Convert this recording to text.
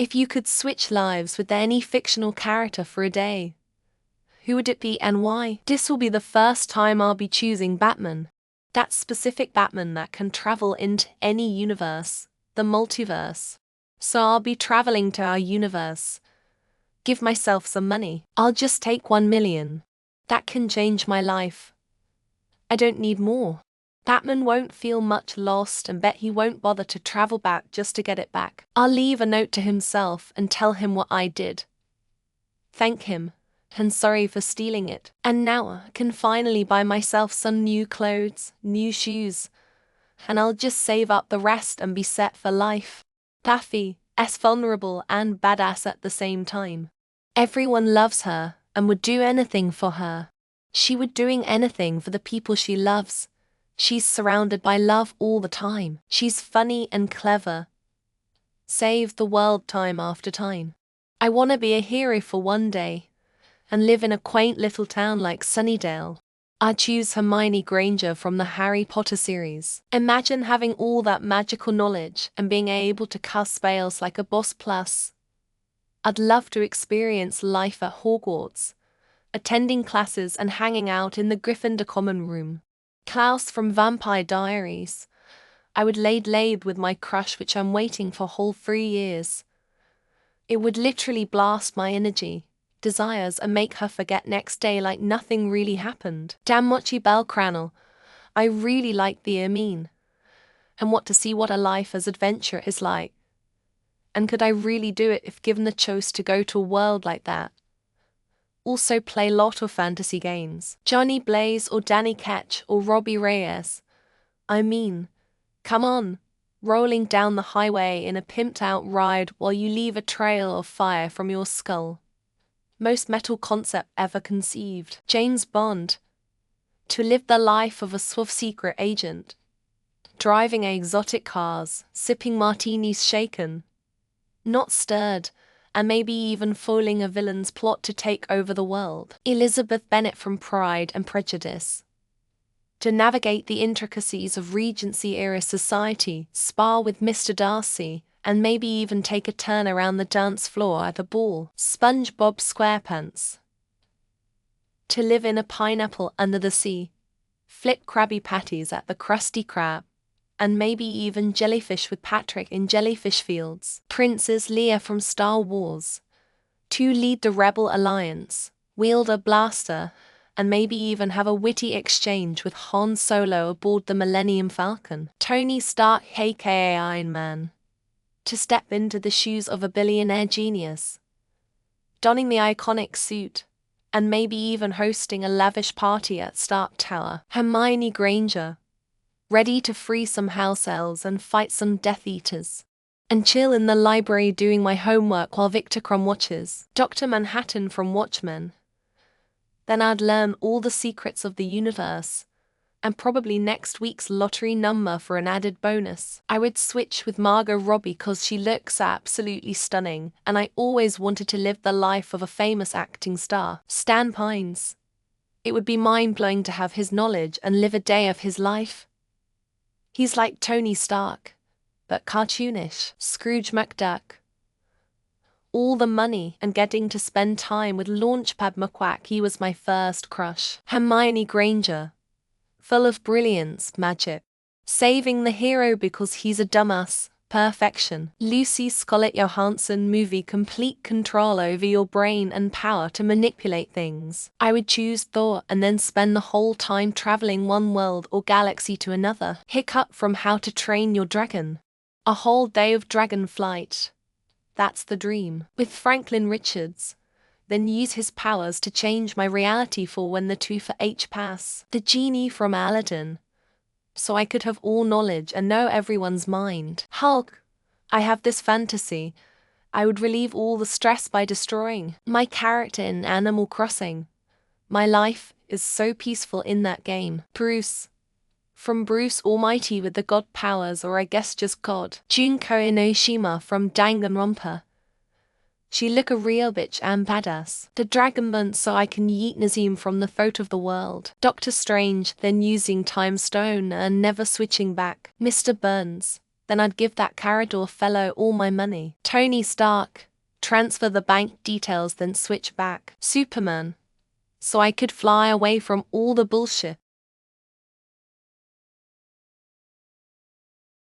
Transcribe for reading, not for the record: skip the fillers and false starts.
If you could switch lives with any fictional character for a day, who would it be and why? This will be the first time I'll be choosing Batman. That specific Batman that can travel into any universe, the multiverse. So I'll be traveling to our universe. Give myself some money. I'll just take 1 million. That can change my life. I don't need more. Batman won't feel much lost and bet he won't bother to travel back just to get it back. I'll leave a note to himself and tell him what I did. Thank him, and sorry for stealing it. And now I can finally buy myself some new clothes, new shoes, and I'll just save up the rest and be set for life. Taffy, as vulnerable and badass at the same time. Everyone loves her and would do anything for her. She would doing anything for the people she loves. She's surrounded by love all the time. She's funny and clever. Save the world time after time. I want to be a hero for one day and live in a quaint little town like Sunnydale. I'd choose Hermione Granger from the Harry Potter series. Imagine having all that magical knowledge and being able to cast spells like a boss plus. I'd love to experience life at Hogwarts, attending classes and hanging out in the Gryffindor common room. Klaus from Vampire Diaries. I would laid with my crush which I'm waiting for whole 3 years. It would literally blast my energy, desires and make her forget next day like nothing really happened. Damn Mochi Belcranel. I really like the Ermine. And want to see what a life as adventure is like. And could I really do it if given the choice to go to a world like that? Also play lot of fantasy games. Johnny Blaze or Danny Ketch or Robbie Reyes. I mean, come on, rolling down the highway in a pimped out ride while you leave a trail of fire from your skull. Most metal concept ever conceived. James Bond. To live the life of a suave secret agent. Driving exotic cars, sipping martinis shaken, not stirred, and maybe even foiling a villain's plot to take over the world. Elizabeth Bennet from Pride and Prejudice. To navigate the intricacies of Regency-era society, spar with Mr. Darcy, and maybe even take a turn around the dance floor at a ball. SpongeBob SquarePants. To live in a pineapple under the sea, flip Krabby Patties at the Krusty Krab, and maybe even jellyfish with Patrick in Jellyfish Fields. Princess Leia from Star Wars. To lead the Rebel Alliance, wield a blaster, and maybe even have a witty exchange with Han Solo aboard the Millennium Falcon. Tony Stark aka Iron Man. To step into the shoes of a billionaire genius, donning the iconic suit, and maybe even hosting a lavish party at Stark Tower. Hermione Granger. Ready to free some house elves and fight some Death Eaters. And chill in the library doing my homework while Victor Crumb watches Dr. Manhattan from Watchmen. Then I'd learn all the secrets of the universe, and probably next week's lottery number for an added bonus. I would switch with Margot Robbie cause she looks absolutely stunning, and I always wanted to live the life of a famous acting star. Stan Pines. It would be mind-blowing to have his knowledge and live a day of his life. He's like Tony Stark, but cartoonish. Scrooge McDuck. All the money and getting to spend time with Launchpad McQuack, he was my first crush. Hermione Granger. Full of brilliance, magic. Saving the hero because he's a dumbass, perfection. Lucy Scarlett Johansson movie, complete control over your brain and power to manipulate things. I would choose Thor and then spend the whole time traveling one world or galaxy to another. Hiccup from How to Train Your Dragon. A whole day of dragon flight. That's the dream. With Franklin Richards. Then use his powers to change my reality for when the 2 for H pass. The genie from Aladdin. So I could have all knowledge and know everyone's mind. Hulk. I have this fantasy. I would relieve all the stress by destroying my character in Animal Crossing. My life is so peaceful in that game. Bruce. From Bruce Almighty with the god powers, or I guess just God. Junko Inoshima from Danganronpa. She look a real bitch and badass. The dragon burnt so I can yeet Nazim from the throat of the world. Doctor Strange, then using Time Stone and never switching back. Mr. Burns. then I'd give that corridor fellow all my money. Tony Stark, transfer the bank details then switch back. Superman, so I could fly away from all the bullshit.